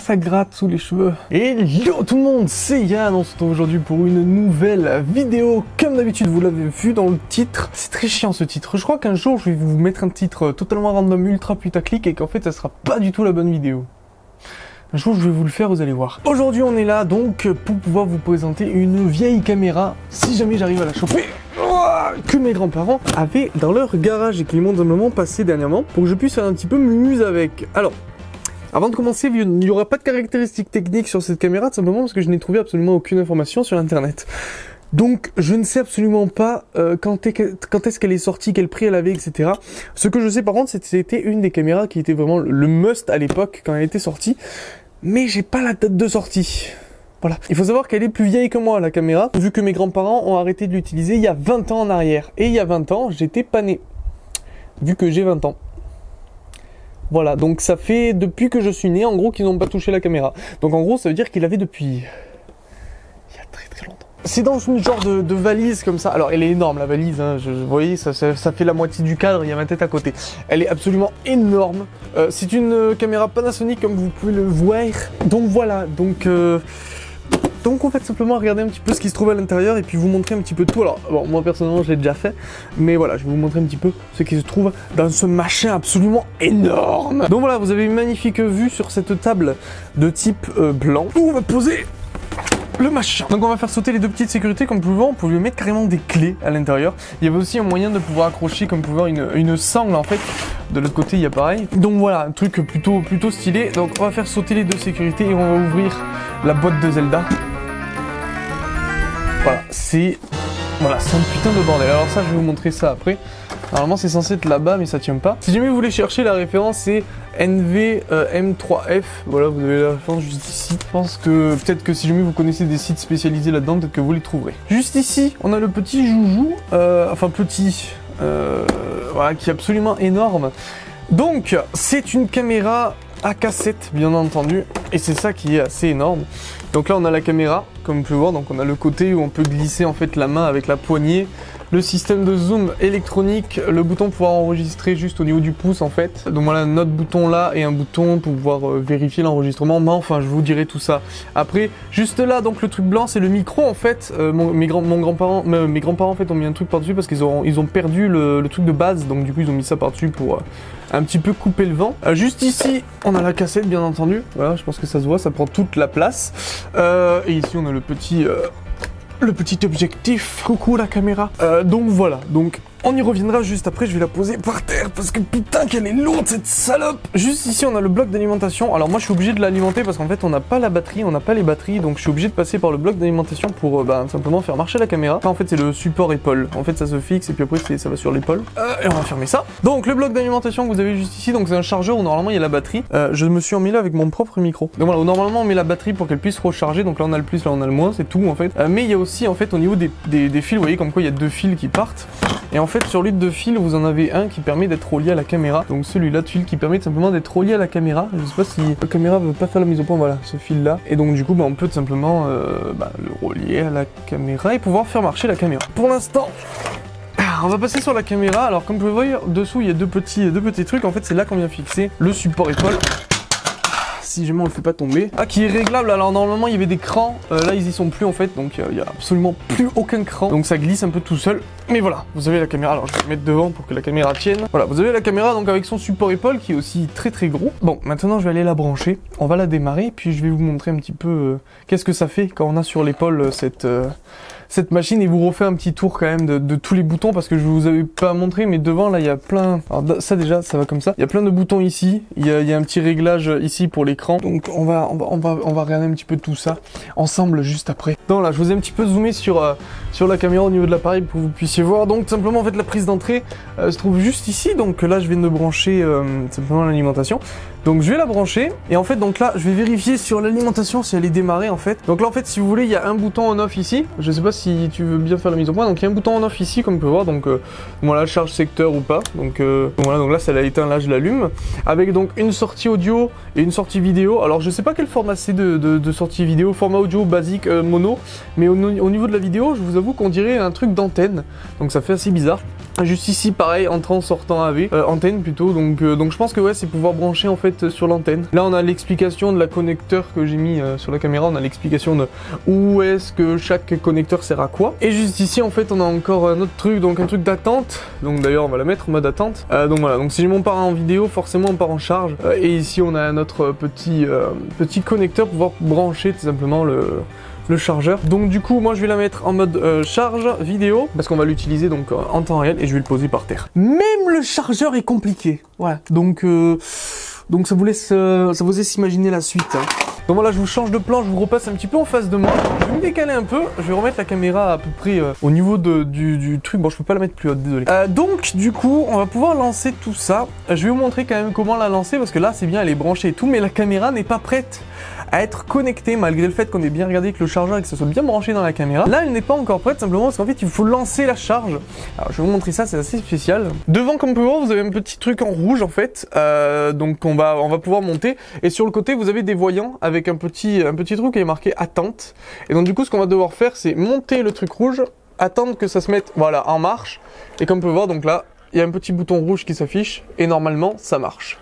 ça gratte sous les cheveux. Et yo tout le monde, c'est Yann, on se retrouve aujourd'hui pour une nouvelle vidéo. Comme d'habitude, vous l'avez vu dans le titre. C'est très chiant ce titre. Je crois qu'un jour, je vais vous mettre un titre totalement random, ultra putaclic, et qu'en fait, ça sera pas du tout la bonne vidéo. Un jour, je vais vous le faire, vous allez voir. Aujourd'hui, on est là donc pour pouvoir vous présenter une vieille caméra, si jamais j'arrive à la choper, que mes grands-parents avaient dans leur garage et qu'ils m'ont simplement passé dernièrement pour que je puisse faire un petit peu muse avec. Alors, avant de commencer, il n'y aura pas de caractéristiques techniques sur cette caméra, tout simplement parce que je n'ai trouvé absolument aucune information sur internet. Donc, je ne sais absolument pas quand est-ce qu'elle est sortie, quel prix elle avait, etc. Ce que je sais par contre, c'est que c'était une des caméras qui était vraiment le must à l'époque quand elle était sortie. Mais j'ai pas la date de sortie. Voilà. Il faut savoir qu'elle est plus vieille que moi, la caméra, vu que mes grands-parents ont arrêté de l'utiliser il y a 20 ans en arrière. Et il y a 20 ans, j'étais pas né. Vu que j'ai 20 ans. Voilà, donc ça fait depuis que je suis né, en gros, qu'ils n'ont pas touché la caméra. Donc en gros, ça veut dire qu'il avait depuis... il y a très très longtemps. C'est dans une genre de valise comme ça. Alors elle est énorme la valise, hein. Vous voyez, ça fait la moitié du cadre, il y a ma tête à côté. Elle est absolument énorme. C'est une caméra Panasonic comme vous pouvez le voir. Donc voilà, donc on va simplement regarder un petit peu ce qui se trouve à l'intérieur et puis vous montrer un petit peu tout. Alors bon, moi personnellement je l'ai déjà fait, mais voilà, je vais vous montrer un petit peu ce qui se trouve dans ce machin absolument énorme. Donc voilà, vous avez une magnifique vue sur cette table de type blanc où on va poser le machin. Donc on va faire sauter les deux petites sécurités comme vous pouvez voir, on peut lui mettre carrément des clés à l'intérieur. Il y avait aussi un moyen de pouvoir accrocher comme vous pouvez voir une sangle en fait. De l'autre côté il y a pareil. Donc voilà, un truc plutôt stylé. Donc on va faire sauter les deux sécurités et on va ouvrir la boîte de Zelda. Voilà, c'est un putain de bordel. Alors ça je vais vous montrer ça après. Normalement c'est censé être là-bas mais ça tient pas. Si jamais vous voulez chercher la référence, c'est NVM3F. Voilà, vous avez la référence juste ici. Je pense que peut-être que si jamais vous connaissez des sites spécialisés là-dedans, peut-être que vous les trouverez. Juste ici, on a le petit joujou. Voilà, qui est absolument énorme. Donc, c'est une caméra à cassette, bien entendu. Et c'est ça qui est assez énorme. Donc là, on a la caméra, comme vous pouvez voir. Donc on a le côté où on peut glisser en fait la main avec la poignée. Le système de zoom électronique, le bouton pour pouvoir enregistrer juste au niveau du pouce en fait. Donc voilà, notre bouton là et un bouton pour pouvoir vérifier l'enregistrement. Mais enfin, je vous dirai tout ça après. Juste là, donc le truc blanc, c'est le micro en fait. Mes grands-parents en fait ont mis un truc par-dessus parce qu'ils ont perdu le truc de base. Donc du coup, ils ont mis ça par-dessus pour un petit peu couper le vent. Juste ici, on a la cassette bien entendu. Voilà, je pense que ça se voit, ça prend toute la place. Et ici, on a le petit objectif. Coucou la caméra. Donc voilà, donc on y reviendra juste après, je vais la poser par terre parce que putain qu'elle est lourde cette salope. Juste ici on a le bloc d'alimentation. Alors moi je suis obligé de l'alimenter parce qu'en fait on n'a pas la batterie, on n'a pas les batteries, donc je suis obligé de passer par le bloc d'alimentation pour simplement faire marcher la caméra. Enfin, en fait c'est le support épaule, en fait ça se fixe et puis après ça va sur l'épaule. Et on va fermer ça. Donc le bloc d'alimentation que vous avez juste ici, donc c'est un chargeur où normalement il y a la batterie. Je me suis emmêlé avec mon propre micro. Donc voilà, où normalement on met la batterie pour qu'elle puisse recharger, donc là on a le plus, là on a le moins, c'est tout en fait. Mais il y a aussi en fait au niveau des fils, vous voyez comme quoi il y a deux fils qui partent. Et en fait sur les deux fils vous en avez un qui permet d'être relié à la caméra. Donc celui-là de fil qui permet simplement d'être relié à la caméra. Je sais pas si la caméra veut pas faire la mise au point, voilà ce fil là. Et donc du coup on peut tout simplement le relier à la caméra et pouvoir faire marcher la caméra. Pour l'instant on va passer sur la caméra. Alors comme vous pouvez voir dessous il y a deux petits trucs. En fait c'est là qu'on vient fixer le support épaule. Si jamais on le fait pas tomber. Ah, qui est réglable. Alors normalement il y avait des crans, là ils y sont plus en fait, donc il y a absolument plus aucun cran, donc ça glisse un peu tout seul. Mais voilà, vous avez la caméra. Alors je vais la mettre devant pour que la caméra tienne. Voilà, vous avez la caméra donc avec son support épaule qui est aussi très gros. Bon, maintenant je vais aller la brancher, on va la démarrer, puis je vais vous montrer un petit peu qu'est-ce que ça fait quand on a sur l'épaule cette machine, et vous refait un petit tour quand même de tous les boutons parce que je vous avais pas montré, mais devant là il y a plein. Alors ça déjà ça va comme ça. Il y a plein de boutons ici. Il y a un petit réglage ici pour l'écran. Donc on va regarder un petit peu tout ça ensemble juste après. Donc là je vous ai un petit peu zoomé sur la caméra au niveau de l'appareil pour que vous puissiez voir. Donc simplement en fait la prise d'entrée se trouve juste ici. Donc là je viens de brancher simplement l'alimentation. Donc je vais la brancher et en fait donc là je vais vérifier sur l'alimentation si elle est démarrée en fait. Donc là en fait si vous voulez il y a un bouton on off ici. Je sais pas si tu veux bien faire la mise au point. Donc il y a un bouton on off ici comme vous pouvez voir. Donc voilà, charge secteur ou pas. Donc voilà, donc là ça l'a éteint, là je l'allume. Avec donc une sortie audio et une sortie vidéo. Alors je sais pas quel format c'est de sortie vidéo. Format audio basique mono. Mais au niveau de la vidéo je vous avoue qu'on dirait un truc d'antenne. Donc ça fait assez bizarre. Juste ici pareil, entrant sortant AV, antenne plutôt. Donc je pense que ouais c'est pouvoir brancher en fait fait sur l'antenne. Là on a l'explication de la connecteur que j'ai mis sur la caméra, on a l'explication de où est-ce que chaque connecteur sert à quoi. Et juste ici en fait on a encore un autre truc, donc un truc d'attente. Donc d'ailleurs on va la mettre en mode attente. Donc voilà, donc si je m'en pars en vidéo, forcément on part en charge. Et ici on a notre petit connecteur pour pouvoir brancher tout simplement le chargeur. Donc du coup moi je vais la mettre en mode charge vidéo parce qu'on va l'utiliser donc en temps réel et je vais le poser par terre. Même le chargeur est compliqué. Voilà. Donc ça vous laisse imaginer la suite. Hein. Donc voilà, je vous change de plan, je vous repasse un petit peu en face de moi. Je vais me décaler un peu, je vais remettre la caméra à peu près au niveau du truc. Bon, je peux pas la mettre plus haute, désolé. Donc du coup, on va pouvoir lancer tout ça. Je vais vous montrer quand même comment la lancer parce que là, c'est bien, elle est branchée et tout, mais la caméra n'est pas prête à être connectée malgré le fait qu'on ait bien regardé avec le chargeur et que ça soit bien branché dans la caméra. Là, elle n'est pas encore prête simplement parce qu'en fait, il faut lancer la charge. Alors, je vais vous montrer ça, c'est assez spécial. Devant, comme on peut voir, vous avez un petit truc en rouge en fait. Donc, on va pouvoir monter. Et sur le côté, vous avez des voyants avec un petit truc qui est marqué attente. Et donc, du coup, ce qu'on va devoir faire, c'est monter le truc rouge, attendre que ça se mette, voilà, en marche. Et comme on peut voir, donc là, il y a un petit bouton rouge qui s'affiche et normalement, ça marche.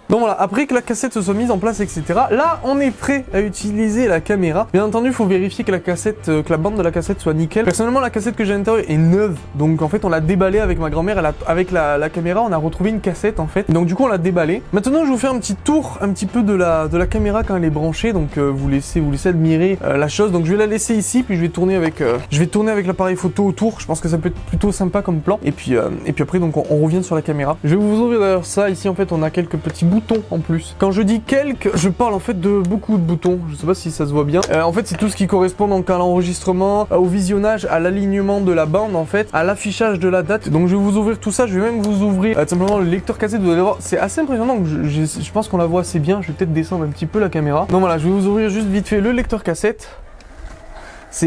Donc voilà, après que la cassette se soit mise en place, etc. Là, on est prêt à utiliser la caméra. Bien entendu, il faut vérifier que que la bande de la cassette soit nickel. Personnellement, la cassette que j'ai à l'intérieur est neuve. Donc en fait, on l'a déballée avec ma grand-mère. Avec la caméra, on a retrouvé une cassette en fait. Donc du coup, on l'a déballée. Maintenant, je vous fais un petit tour, un petit peu de la caméra quand elle est branchée. Donc vous laissez admirer la chose. Donc je vais la laisser ici, puis je vais tourner avec l'appareil photo autour. Je pense que ça peut être plutôt sympa comme plan. Et puis après, donc on revient sur la caméra. Je vais vous ouvrir d'ailleurs ça. Ici, en fait, on a quelques petits boutons en plus. Quand je dis quelques, je parle en fait de beaucoup de boutons. Je sais pas si ça se voit bien. En fait, c'est tout ce qui correspond donc à l'enregistrement, au visionnage, à l'alignement de la bande en fait, à l'affichage de la date. Donc je vais vous ouvrir tout ça. Je vais même vous ouvrir simplement le lecteur cassette. Vous allez voir, c'est assez impressionnant. Je pense qu'on la voit assez bien. Je vais peut-être descendre un petit peu la caméra. Donc voilà, je vais vous ouvrir juste vite fait le lecteur cassette.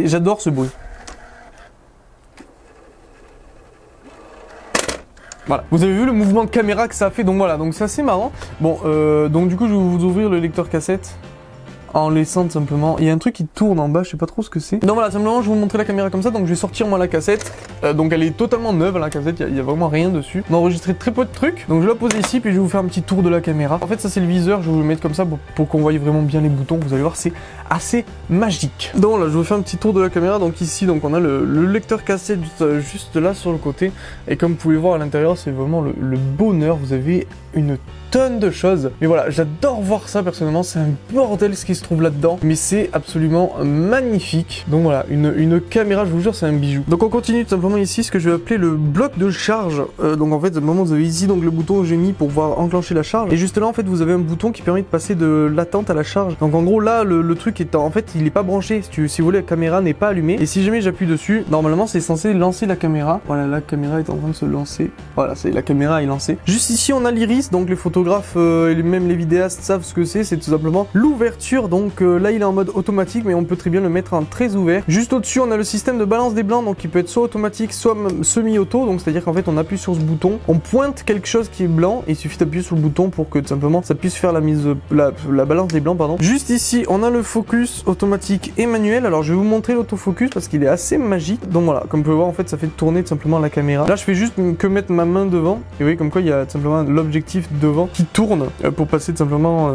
J'adore ce bruit. Voilà, vous avez vu le mouvement de caméra que ça a fait, donc voilà, donc c'est assez marrant. Bon, donc du coup je vais vous ouvrir le lecteur cassette en laissant simplement, il y a un truc qui tourne en bas, je sais pas trop ce que c'est. Donc voilà, simplement je vais vous montrer la caméra comme ça, donc je vais sortir moi la cassette. Donc elle est totalement neuve la cassette, il y a vraiment rien dessus. On a enregistré très peu de trucs, donc je vais la poser ici, puis je vais vous faire un petit tour de la caméra. En fait ça c'est le viseur, je vais vous le mettre comme ça pour qu'on voie vraiment bien les boutons, vous allez voir c'est assez magique. Donc là je vais vous faire un petit tour de la caméra, donc ici donc on a le lecteur cassette juste là sur le côté. Et comme vous pouvez voir à l'intérieur c'est vraiment le bonheur, vous avez une tonne de choses. Mais voilà, j'adore voir ça personnellement, c'est un bordel ce qui se trouve là-dedans, mais c'est absolument magnifique. Donc voilà, une caméra, je vous jure, c'est un bijou. Donc on continue tout simplement ici, ce que je vais appeler le bloc de charge. Donc en fait, à un moment vous avez ici donc le bouton que j'ai mis pour pouvoir enclencher la charge. Et juste là, en fait, vous avez un bouton qui permet de passer de l'attente à la charge. Donc en gros, là, le truc est en fait, il est pas branché. Si vous voulez, la caméra n'est pas allumée. Et si jamais j'appuie dessus, normalement, c'est censé lancer la caméra. Voilà, la caméra est en train de se lancer. Voilà, la caméra est lancée. Juste ici, on a l'iris, donc les photographes et même les vidéastes savent ce que c'est tout simplement l'ouverture. Donc là il est en mode automatique, mais on peut très bien le mettre en très ouvert. Juste au-dessus on a le système de balance des blancs, donc qui peut être soit automatique soit semi-auto. Donc c'est à dire qu'en fait on appuie sur ce bouton, on pointe quelque chose qui est blanc et il suffit d'appuyer sur le bouton pour que tout simplement ça puisse faire la balance des blancs, pardon. Juste ici on a le focus automatique et manuel. Alors je vais vous montrer l'autofocus parce qu'il est assez magique. Donc voilà, comme vous pouvez voir en fait ça fait tourner tout simplement la caméra. Là je fais juste que mettre ma main devant et vous voyez comme quoi il y a tout simplement l'objectif devant qui tourne pour passer tout simplement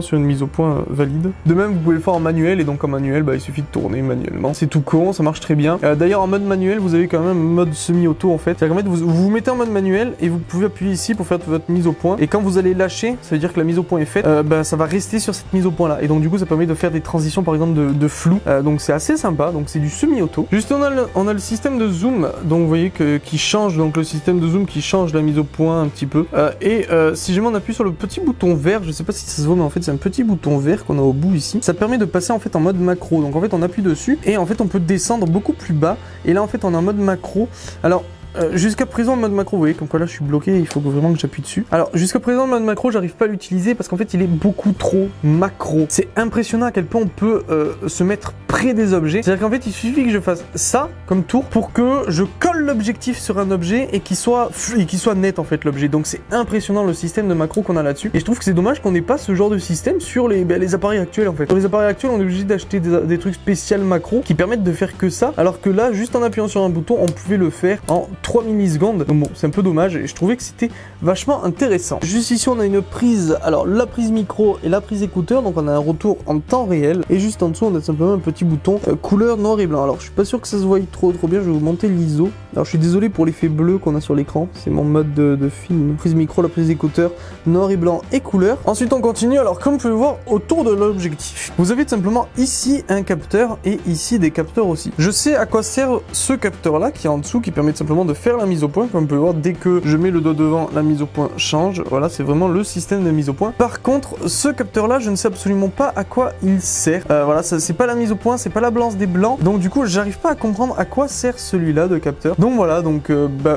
sur une mise au point valide. De même vous pouvez le faire en manuel et donc en manuel il suffit de tourner manuellement. C'est tout con, ça marche très bien. D'ailleurs en mode manuel vous avez quand même un mode semi-auto en fait. C'est-à-dire qu'en fait vous vous mettez en mode manuel et vous pouvez appuyer ici pour faire votre mise au point. Et quand vous allez lâcher, ça veut dire que la mise au point est faite, ça va rester sur cette mise au point là. Et donc du coup ça permet de faire des transitions par exemple de flou. Donc c'est assez sympa, donc c'est du semi-auto. Juste on a le système de zoom, donc vous voyez qui change, donc le système de zoom qui change la mise au point un petit peu. Si jamais on appuie sur le petit bouton vert, je sais pas si ça se voit mais en fait c'est un petit bouton vert qu'on a au bout ici, ça permet de passer en fait en mode macro. Donc en fait on appuie dessus et en fait on peut descendre beaucoup plus bas et là en fait on est en mode macro. Alors jusqu'à présent, le mode macro, vous voyez, comme quoi là je suis bloqué, il faut vraiment que j'appuie dessus. Alors, jusqu'à présent, le mode macro, j'arrive pas à l'utiliser parce qu'en fait, il est beaucoup trop macro. C'est impressionnant à quel point on peut se mettre près des objets. C'est-à-dire qu'en fait, il suffit que je fasse ça comme tour pour que je colle l'objectif sur un objet et qu'il soit net en fait l'objet. Donc, c'est impressionnant le système de macro qu'on a là-dessus. Et je trouve que c'est dommage qu'on n'ait pas ce genre de système sur les appareils actuels en fait. Sur les appareils actuels, on est obligé d'acheter des trucs spéciaux macro qui permettent de faire que ça. Alors que là, juste en appuyant sur un bouton, on pouvait le faire en 3 millisecondes. Donc bon, c'est un peu dommage et je trouvais que c'était vachement intéressant. Juste ici, on a une prise, alors la prise micro et la prise écouteur, donc on a un retour en temps réel. Et juste en dessous, on a simplement un petit bouton couleur noir et blanc. Alors je suis pas sûr que ça se voie trop bien, je vais vous monter l'ISO. Alors je suis désolé pour l'effet bleu qu'on a sur l'écran, c'est mon mode de film. Prise micro, la prise écouteur, noir et blanc et couleur. Ensuite on continue, alors comme vous pouvez voir autour de l'objectif, vous avez tout simplement ici un capteur et ici des capteurs aussi. Je sais à quoi sert ce capteur là qui est en dessous, qui permet tout simplement de faire la mise au point. Comme vous pouvez voir, dès que je mets le doigt devant, la mise au point change. Voilà, c'est vraiment le système de mise au point. Par contre, ce capteur là, je ne sais absolument pas à quoi il sert. Voilà, c'est pas la mise au point, c'est pas la balance des blancs. Donc du coup, j'arrive pas à comprendre à quoi sert celui-là de capteur. Donc voilà, donc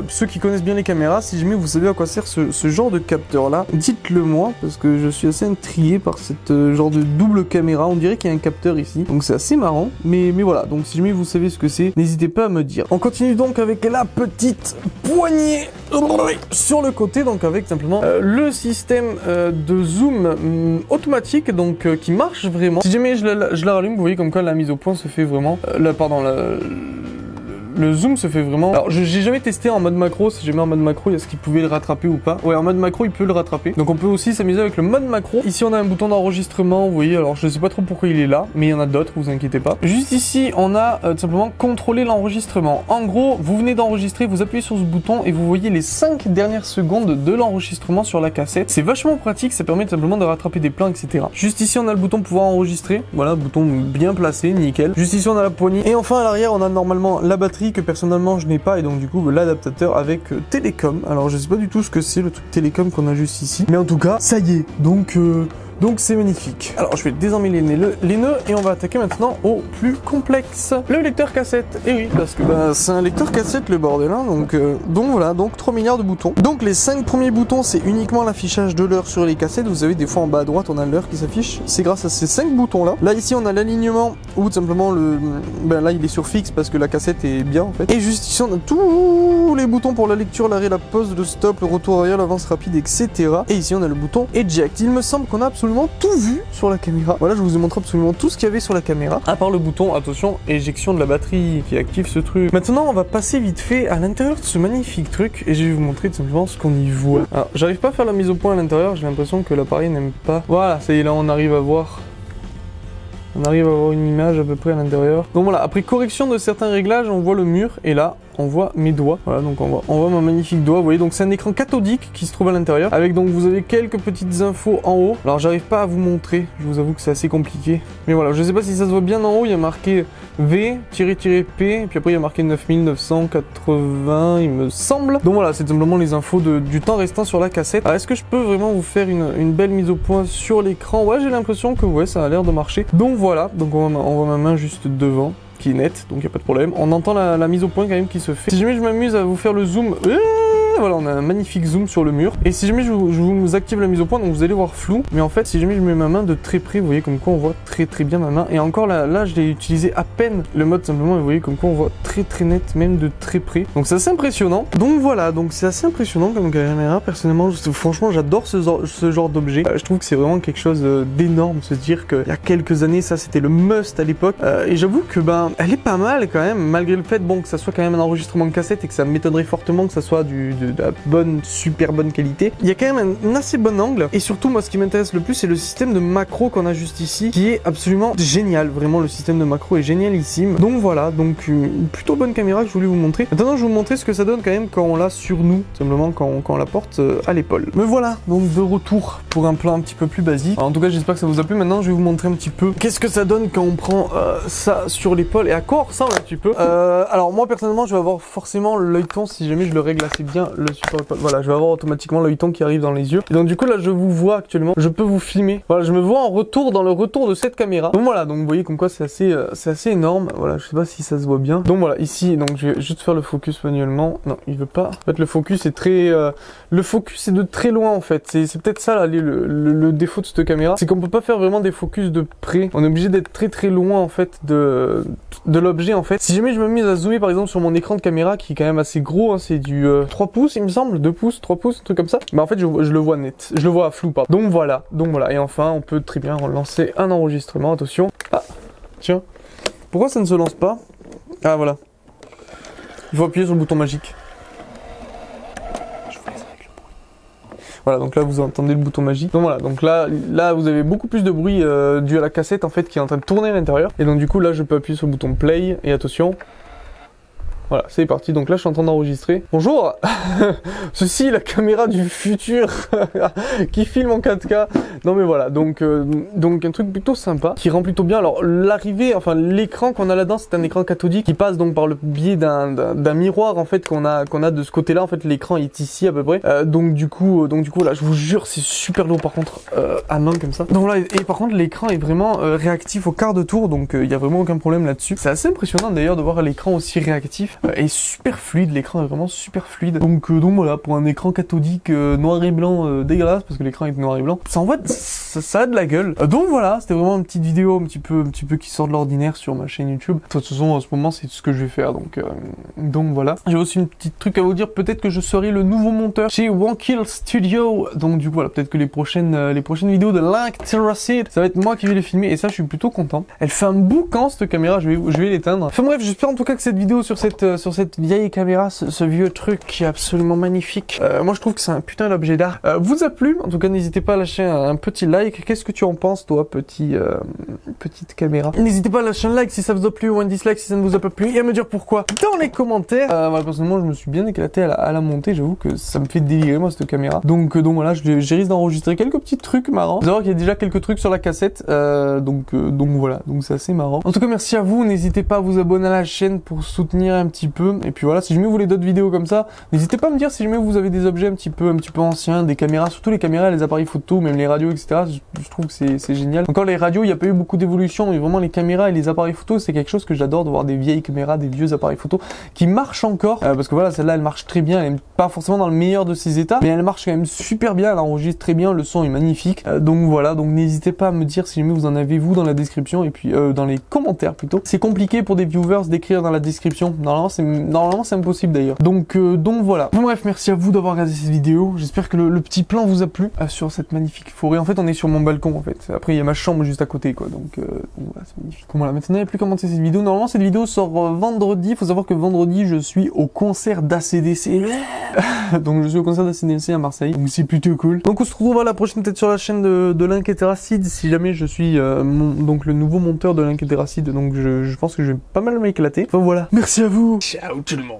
ceux qui connaissent bien les caméras, si jamais vous savez à quoi sert ce genre de capteur là, dites-le moi parce que je suis assez intrigué par cette genre de double caméra. On dirait qu'il y a un capteur ici, donc c'est assez marrant. Mais voilà, donc si jamais vous savez ce que c'est, n'hésitez pas à me dire. On continue donc avec la petite poignée sur le côté, donc avec simplement le système de zoom automatique, donc qui marche vraiment. Si jamais je la rallume, vous voyez comme quoi la mise au point se fait vraiment. Le zoom se fait vraiment. Alors, j'ai jamais testé en mode macro. Si jamais en mode macro, il y a ce qui pouvait le rattraper ou pas. Ouais, en mode macro, il peut le rattraper. Donc, on peut aussi s'amuser avec le mode macro. Ici, on a un bouton d'enregistrement. Vous voyez, alors je sais pas trop pourquoi il est là, mais il y en a d'autres, vous inquiétez pas. Juste ici, on a tout simplement contrôler l'enregistrement. En gros, vous venez d'enregistrer, vous appuyez sur ce bouton et vous voyez les 5 dernières secondes de l'enregistrement sur la cassette. C'est vachement pratique, ça permet tout simplement de rattraper des plans, etc. Juste ici, on a le bouton pouvoir enregistrer. Voilà, bouton bien placé, nickel. Juste ici, on a la poignée. Et enfin, à l'arrière, on a normalement la batterie que personnellement je n'ai pas, et donc du coup l'adaptateur avec télécom. Alors je sais pas du tout ce que c'est le truc télécom qu'on a juste ici, mais en tout cas ça y est, donc c'est magnifique. Alors je vais désemmêler les nœuds et on va attaquer maintenant au plus complexe, le lecteur cassette. Et oui, parce que c'est un lecteur cassette le bordel, hein, donc voilà, donc 3 milliards de boutons. Donc les 5 premiers boutons, c'est uniquement l'affichage de l'heure sur les cassettes. Vous savez, des fois en bas à droite on a l'heure qui s'affiche, c'est grâce à ces 5 boutons là. Là ici on a l'alignement, ou tout simplement là il est sur fixe parce que la cassette est bien en fait. Et juste ici on a tous les boutons pour la lecture, l'arrêt, la pause, le stop, le retour arrière, l'avance rapide, etc. Et ici on a le bouton eject. Il me semble qu'on a absolument tout vu sur la caméra. Voilà, je vous ai montré absolument tout ce qu'il y avait sur la caméra, à part le bouton, attention, éjection de la batterie qui active ce truc. Maintenant, on va passer vite fait à l'intérieur de ce magnifique truc et je vais vous montrer tout simplement ce qu'on y voit. Alors, j'arrive pas à faire la mise au point à l'intérieur, j'ai l'impression que l'appareil n'aime pas. Voilà, ça y est, là on arrive à voir. On arrive à avoir une image à peu près à l'intérieur. Donc voilà, après correction de certains réglages, on voit le mur et là, on voit mes doigts. Voilà, donc on voit mon magnifique doigt. Vous voyez, donc c'est un écran cathodique qui se trouve à l'intérieur. Avec donc vous avez quelques petites infos en haut. Alors j'arrive pas à vous montrer, je vous avoue que c'est assez compliqué. Mais voilà, je sais pas si ça se voit bien en haut, il y a marqué V-P, et puis après il y a marqué 9980, il me semble. Donc voilà, c'est simplement les infos du temps restant sur la cassette. Alors est-ce que je peux vraiment vous faire une belle mise au point sur l'écran? Ouais, j'ai l'impression que ouais, ça a l'air de marcher. Donc voilà, donc on voit ma main juste devant, qui est nette, donc il n'y a pas de problème. On entend la mise au point quand même qui se fait. Si jamais je m'amuse à vous faire le zoom, voilà, on a un magnifique zoom sur le mur. Et si jamais je vous active la mise au point, donc vous allez voir flou. Mais en fait, si jamais je mets ma main de très près, vous voyez comme quoi on voit très bien ma main. Et encore là je l'ai utilisé à peine le mode simplement, et vous voyez comme quoi on voit très net, même de très près. Donc c'est assez impressionnant. Donc voilà, donc c'est assez impressionnant comme caméra. Personnellement, franchement, j'adore ce genre d'objet. Je trouve que c'est vraiment quelque chose d'énorme, se dire qu'il y a quelques années, ça c'était le must à l'époque. Et j'avoue que elle est pas mal quand même, malgré le fait que ça soit quand même un enregistrement de cassette et que ça m'étonnerait fortement que ça soit de la super bonne qualité. Il y a quand même un assez bon angle, et surtout moi ce qui m'intéresse le plus c'est le système de macro qu'on a juste ici, qui est absolument génial. Vraiment le système de macro est génialissime. Donc voilà, donc une plutôt bonne caméra que je voulais vous montrer. Maintenant je vais vous montrer ce que ça donne quand même quand on l'a sur nous, simplement quand on la porte à l'épaule. Me voilà donc de retour pour un plan un petit peu plus basique. Alors, en tout cas j'espère que ça vous a plu. Maintenant je vais vous montrer un petit peu qu'est-ce que ça donne quand on prend ça sur l'épaule et à quoi on ressemble un petit peu. Alors moi personnellement je vais avoir forcément l'œilleton, si jamais je le règle assez bien, le support épaule. Voilà, je vais avoir automatiquement l'œilleton qui arrive dans les yeux. Et donc du coup là je vous vois actuellement, je peux vous filmer. Voilà, je me vois en retour dans le retour de cette caméra. Donc voilà, donc vous voyez comme quoi c'est assez énorme. Voilà, je sais pas si ça se voit bien. Donc voilà, ici donc je vais juste faire le focus manuellement. Non, il veut pas. En fait le focus est très le focus est de très loin en fait. C'est peut-être ça là le défaut de cette caméra, c'est qu'on peut pas faire vraiment des focus de près. On est obligé d'être très loin en fait de l'objet en fait. Si jamais je me mise à zoomer par exemple sur mon écran de caméra qui est quand même assez gros, hein, c'est du 3 pouces il me semble, 2 pouces, 3 pouces, un truc comme ça. Mais en fait je le vois net, je le vois à flou pardon. Donc voilà. Et enfin on peut très bien relancer un enregistrement, attention. Ah, tiens. Pourquoi ça ne se lance pas? Ah voilà. Il faut appuyer sur le bouton magique. Voilà, donc là vous entendez le bouton magique. Donc voilà, donc là vous avez beaucoup plus de bruit dû à la cassette en fait qui est en train de tourner à l'intérieur. Et donc du coup là je peux appuyer sur le bouton play et attention. Voilà, c'est parti. Donc là, je suis en train d'enregistrer. Bonjour. Ceci est la caméra du futur qui filme en 4K. Non mais voilà, donc un truc plutôt sympa qui rend plutôt bien. Alors l'arrivée, enfin l'écran qu'on a là-dedans, c'est un écran cathodique qui passe donc par le biais d'un miroir en fait qu'on a de ce côté-là. En fait, l'écran est ici à peu près. Donc du coup là, je vous jure, c'est super lourd par contre à main comme ça. Donc là, et par contre, l'écran est vraiment réactif au quart de tour, donc il y a vraiment aucun problème là-dessus. C'est assez impressionnant d'ailleurs de voir l'écran aussi réactif. Et super fluide, l'écran est vraiment super fluide. Donc voilà, pour un écran cathodique noir et blanc dégueulasse, parce que l'écran est noir et blanc, ça envoie ça a de la gueule. Donc voilà, c'était vraiment une petite vidéo un petit peu qui sort de l'ordinaire sur ma chaîne YouTube. De toute façon, en ce moment, c'est ce que je vais faire. Donc voilà. J'ai aussi une petite truc à vous dire, peut-être que je serai le nouveau monteur chez Wonkill Studio. Donc du coup voilà, peut-être que les prochaines vidéos de Link Terracid, ça va être moi qui vais les filmer, et ça je suis plutôt content. Elle fait un boucan cette caméra, je vais l'éteindre. Enfin bref, j'espère en tout cas que cette vidéo sur cette vieille caméra, ce vieux truc qui est absolument magnifique, moi je trouve que c'est un putain d'objet d'art, vous a plu. En tout cas, n'hésitez pas à lâcher un petit like. Qu'est-ce que tu en penses toi, petite caméra? N'hésitez pas à lâcher un like si ça vous a plu, ou un dislike si ça ne vous a pas plu, et à me dire pourquoi dans les commentaires. Voilà, personnellement je me suis bien éclaté à la montée, j'avoue que ça me fait délirer moi cette caméra. Donc voilà, j'ai risque d'enregistrer quelques petits trucs marrants. Vous allez voir qu'il y a déjà quelques trucs sur la cassette, donc voilà, donc c'est assez marrant. En tout cas, merci à vous, n'hésitez pas à vous abonner à la chaîne pour soutenir un petit peu. Et puis voilà, si jamais vous voulez d'autres vidéos comme ça, n'hésitez pas à me dire si jamais vous avez des objets un petit peu anciens, des caméras, surtout les caméras, les appareils photo, même les radios, etc. Je trouve que c'est génial. Encore les radios, il n'y a pas eu beaucoup d'évolution, mais vraiment les caméras et les appareils photo, c'est quelque chose que j'adore, de voir des vieilles caméras, des vieux appareils photo qui marchent encore, parce que voilà, celle-là elle marche très bien, elle est pas forcément dans le meilleur de ses états, mais elle marche quand même super bien, elle enregistre très bien, le son est magnifique. Donc voilà, donc n'hésitez pas à me dire si jamais vous en avez vous dans la description, et puis dans les commentaires plutôt. C'est compliqué pour des viewers d'écrire dans la description, normalement c'est impossible d'ailleurs. Donc voilà. Bon, bref, merci à vous d'avoir regardé cette vidéo. J'espère que le petit plan vous a plu sur cette magnifique forêt. En fait, on est sur mon balcon en fait. Après, il y a ma chambre juste à côté quoi. Donc voilà, c'est magnifique. Bon, voilà, maintenant il n'y a plus commenter cette vidéo. Normalement, cette vidéo sort vendredi. Il faut savoir que vendredi, je suis au concert d'ACDC. Donc je suis au concert d'ACDC à Marseille. Donc c'est plutôt cool. Donc on se retrouve à la prochaine peut-être sur la chaîne de Link Terracid. Si jamais je suis donc le nouveau monteur de Link Terracid. Donc je pense que je vais pas mal m'éclater. Enfin voilà. Merci à vous. Ciao tout le monde.